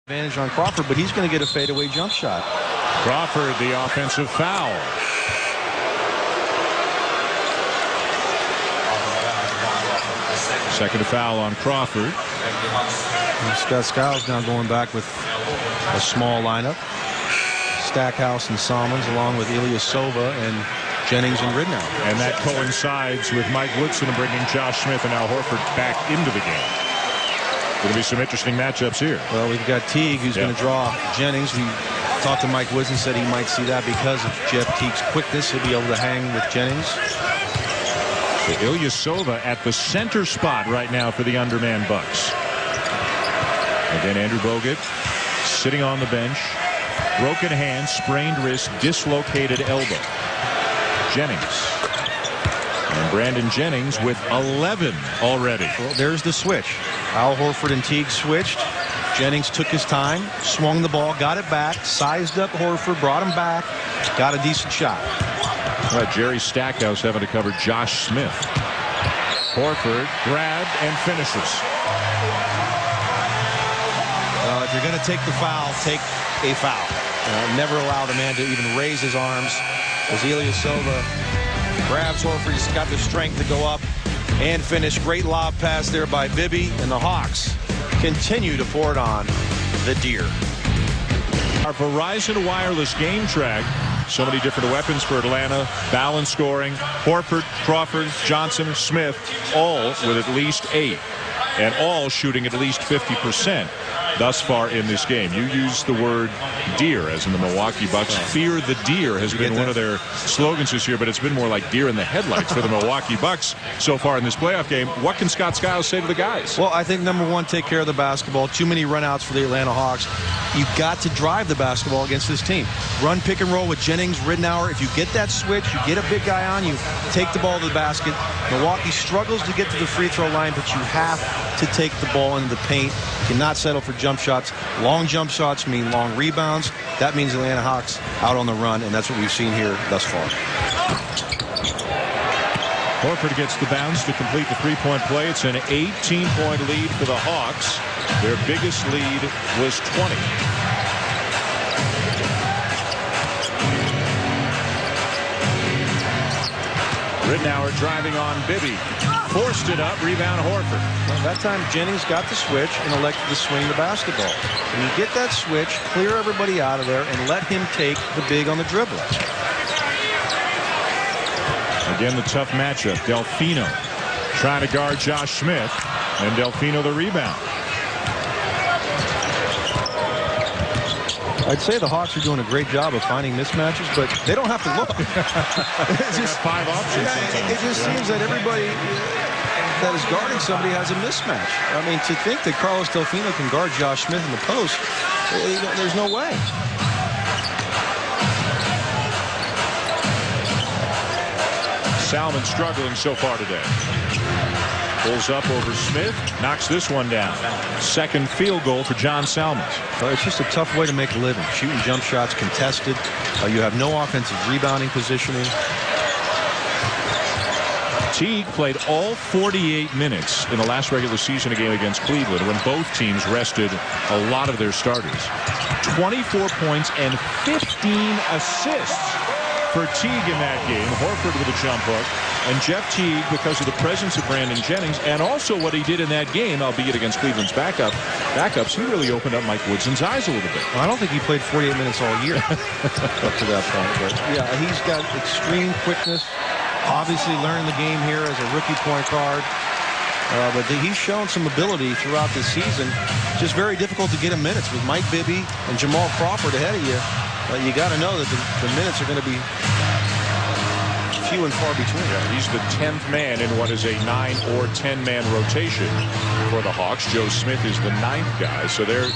Advantage on Crawford, but he's going to get a fadeaway jump shot. Crawford, the offensive foul. Second foul on Crawford. And Scott Skiles now going back with a small lineup. Stackhouse and Salmons along with Ilyasova and Jennings and Ridnour. And that coincides with Mike Woodson bringing Josh Smith and Al Horford back into the game. Going to be some interesting matchups here. Well, we've got Teague who's going to draw Jennings. We talked to Mike Woodson, said he might see that because of Jeff Teague's quickness. He'll be able to hang with Jennings. So Ilyasova at the center spot right now for the underman Bucks. Again, Andrew Bogut sitting on the bench. Broken hand, sprained wrist, dislocated elbow. Jennings. And Brandon Jennings with 11 already. Well, there's the switch. Al Horford and Teague switched. Jennings took his time, swung the ball, got it back, sized up Horford, brought him back, got a decent shot. Right, Jerry Stackhouse having to cover Josh Smith. Horford grabbed and finishes. If you're going to take the foul, take a foul. Never allow the man to even raise his arms. As Ilyasova grabs Horford, he's got the strength to go up and finish. Great lob pass there by Bibby, and the Hawks continue to pour it on the Deer. Our Verizon wireless game track. So many different weapons for Atlanta. Balanced scoring. Horford, Crawford, Johnson, Smith, all with at least 8. And all shooting at least 50% thus far in this game. You use the word deer, as in the Milwaukee Bucks. Fear the deer has been one of their slogans this year, but it's been more like deer in the headlights for the Milwaukee Bucks so far in this playoff game. What can Scott Skiles say to the guys? Well, I think number one, take care of the basketball. Too many runouts for the Atlanta Hawks. You've got to drive the basketball against this team. Run pick and roll with Jennings, Ridnour. If you get that switch, you get a big guy on you, take the ball to the basket. Milwaukee struggles to get to the free throw line, but you have to take the ball into the paint. You cannot settle for jump shots. Long jump shots mean long rebounds. That means Atlanta Hawks out on the run, and that's what we've seen here thus far. Horford gets the bounce to complete the three-point play. It's an 18-point lead for the Hawks. Their biggest lead was 20. Ridnour driving on Bibby. Forced it up. Rebound Horford. Well, that time Jennings got the switch and elected to swing the basketball. When you get that switch, clear everybody out of there and let him take the big on the dribble. Again, the tough matchup. Delfino trying to guard Josh Smith, and Delfino the rebound. I'd say the Hawks are doing a great job of finding mismatches, but they don't have to look. It's just 5 options sometimes. It just seems that everybody that is guarding somebody has a mismatch. I mean, to think that Carlos Delfino can guard Josh Smith in the post, there's no way. Salmon struggling so far today. Pulls up over Smith, knocks this one down. Second field goal for John Salmons. Well, it's just a tough way to make a living. Shooting jump shots contested. You have no offensive rebounding positioning. Teague played all 48 minutes in the last regular season game against Cleveland when both teams rested a lot of their starters. 24 points and 15 assists for Teague in that game. Horford with a jump hook. And Jeff Teague, because of the presence of Brandon Jennings, and also what he did in that game, albeit against Cleveland's backups, he really opened up Mike Woodson's eyes a little bit. Well, I don't think he played 48 minutes all year up to that point. But yeah, he's got extreme quickness. Obviously learning the game here as a rookie point guard. But he's shown some ability throughout this season. Just very difficult to get him minutes with Mike Bibby and Jamal Crawford ahead of you. You got to know that the minutes are going to be few and far between. Yeah, he's the 10th man in what is a 9 or 10-man rotation for the Hawks. Joe Smith is the 9th guy, so they're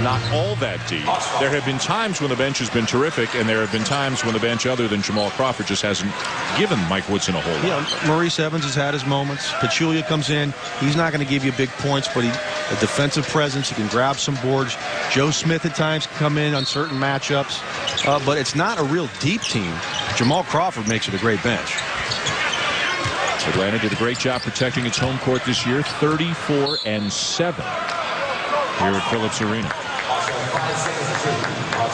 not all that deep. There have been times when the bench has been terrific, and there have been times when the bench, other than Jamal Crawford, just hasn't given Mike Woodson a whole lot. Yeah, Maurice Evans has had his moments. Pachulia comes in. He's not going to give you big points, but a defensive presence. He can grab some boards. Joe Smith at times can come in on certain matchups, but it's not a real deep team. Jamal Crawford makes it a great bench. Atlanta did a great job protecting its home court this year, 34-7 here at Phillips Arena.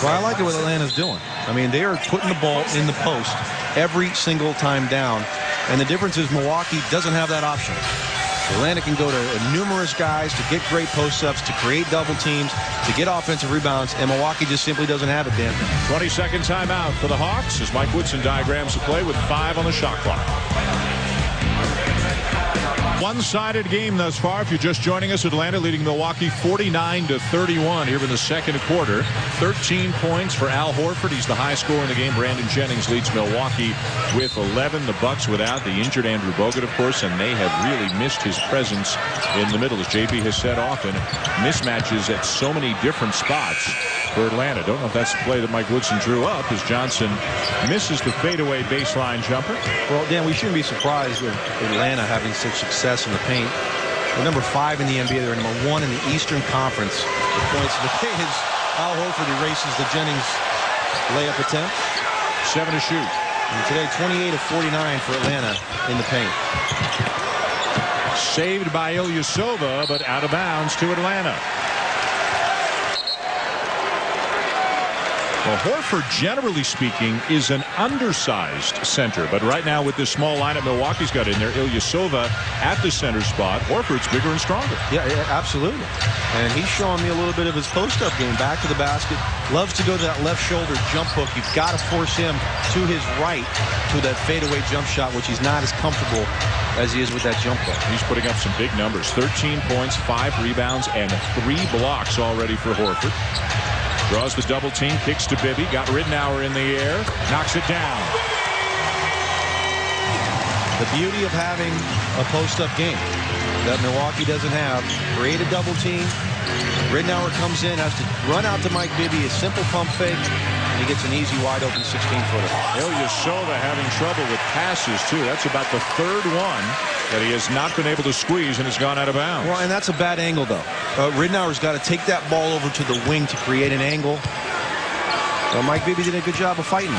Well, I like what Atlanta's doing. I mean, they are putting the ball in the post every single time down. And the difference is Milwaukee doesn't have that option. Atlanta can go to numerous guys to get great post-ups, to create double teams, to get offensive rebounds, and Milwaukee just simply doesn't have it, Dan. 20-second timeout for the Hawks as Mike Woodson diagrams the play with 5 on the shot clock. One-sided game thus far. If you're just joining us, Atlanta leading Milwaukee 49-31 here in the second quarter. 13 points for Al Horford. He's the high scorer in the game. Brandon Jennings leads Milwaukee with 11. The Bucks without the injured Andrew Bogut, of course, and they have really missed his presence in the middle. As JB has said often, mismatches at so many different spots for Atlanta. Don't know if that's the play that Mike Woodson drew up as Johnson misses the fadeaway baseline jumper. Well, Dan, we shouldn't be surprised with Atlanta having such success in the paint. They're number 5 in the NBA. They're number 1 in the Eastern Conference with points in the paint. As Al Horford erases the Jennings layup attempt. 7 to shoot. And today, 28 of 49 for Atlanta in the paint. Saved by Ilyasova, but out of bounds to Atlanta. Well, Horford, generally speaking, is an undersized center. But right now, with this small lineup Milwaukee's got in there, Ilyasova at the center spot. Horford's bigger and stronger. Yeah, absolutely. And he's showing me a little bit of his post-up game. Back to the basket. Loves to go to that left shoulder jump hook. You've got to force him to his right to that fadeaway jump shot, which he's not as comfortable as he is with that jump hook. He's putting up some big numbers. 13 points, 5 rebounds, and 3 blocks already for Horford. Draws the double team, kicks to Bibby, got Ridnour in the air, knocks it down. The beauty of having a post-up game that Milwaukee doesn't have. Create a double team. Ridnour comes in, has to run out to Mike Bibby, a simple pump fake, and he gets an easy wide-open 16-footer. Ilyasova having trouble with passes, too. That's about the third one that he has not been able to squeeze and has gone out of bounds. Well, and that's a bad angle, though. Ridnour's got to take that ball over to the wing to create an angle. Well, Mike Bibby did a good job of fighting.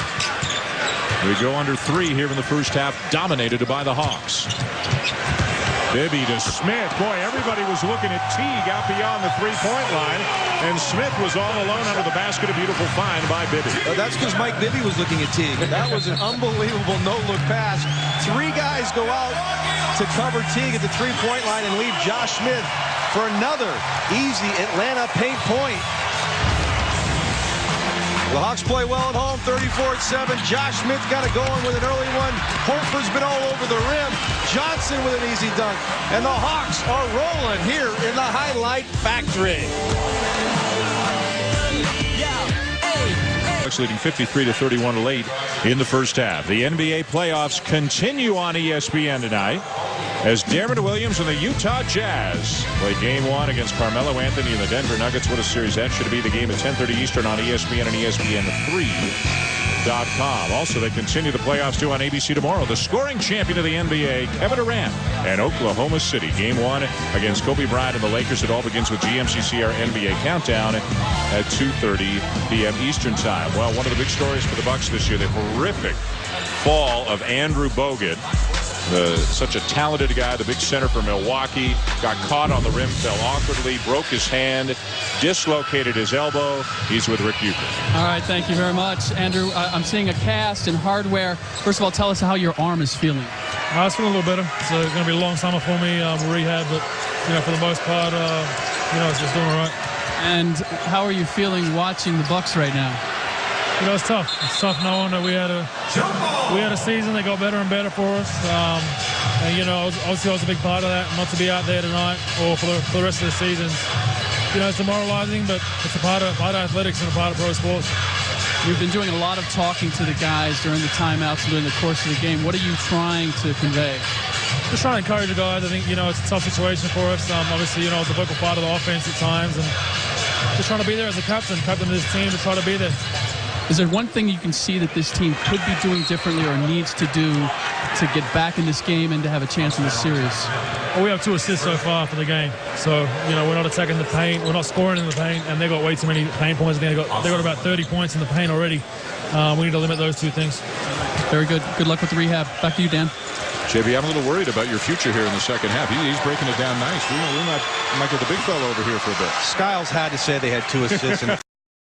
We go under 3 here in the first half, dominated by the Hawks. Bibby to Smith. Boy, everybody was looking at Teague out beyond the three-point line, and Smith was all alone under the basket. A beautiful find by Bibby. That's because Mike Bibby was looking at Teague. That was an unbelievable no-look pass. 3 guys go out to cover Teague at the three-point line and leave Josh Smith for another easy Atlanta paint point. The Hawks play well at home, 34-7. Josh Smith got it going with an early one. Horford's been all over the rim. Johnson with an easy dunk. And the Hawks are rolling here in the Highlight Factory. Hawks leading 53-31 late in the first half. The NBA playoffs continue on ESPN tonight as Deron Williams and the Utah Jazz play Game 1 against Carmelo Anthony and the Denver Nuggets. What a series that should be. The game at 10:30 Eastern on ESPN and ESPN3.com. Also, they continue the playoffs too on ABC tomorrow. The scoring champion of the NBA, Kevin Durant, and Oklahoma City. Game 1 against Kobe Bryant and the Lakers. It all begins with GMCC, our NBA countdown at 2:30 p.m. Eastern time. Well, one of the big stories for the Bucks this year, the horrific fall of Andrew Bogut. Such a talented guy, the big center for Milwaukee, got caught on the rim, fell awkwardly, broke his hand, dislocated his elbow. He's with Rick Euclid. All right, thank you very much, Andrew. I'm seeing a cast and hardware. First of all, tell us how your arm is feeling. It's feeling a little better. It's going to be a long summer for me, rehab, but for the most part, it's just doing all right. And how are you feeling watching the Bucks right now? It's tough. It's tough knowing that we had a season that got better and better for us. And obviously I was a big part of that. Not to be out there tonight or for the rest of the season, it's demoralizing, but it's a part of athletics and a part of pro sports. You've been doing a lot of talking to the guys during the timeouts and during the course of the game. What are you trying to convey? Just trying to encourage the guys. I think it's a tough situation for us. Obviously, it's a vocal part of the offense at times, and just trying to be there as a captain of this team to try to be there. Is there one thing you can see that this team could be doing differently or needs to do to get back in this game and to have a chance in this series? Well, we have 2 assists so far for the game. So, we're not attacking the paint. We're not scoring in the paint, and they've got way too many paint points. They got about 30 points in the paint already. We need to limit those 2 things. Very good. Good luck with the rehab. Back to you, Dan. JB, I'm a little worried about your future here in the second half. He's breaking it down nice. We might get the big fella over here for a bit. Skiles had to say they had 2 assists.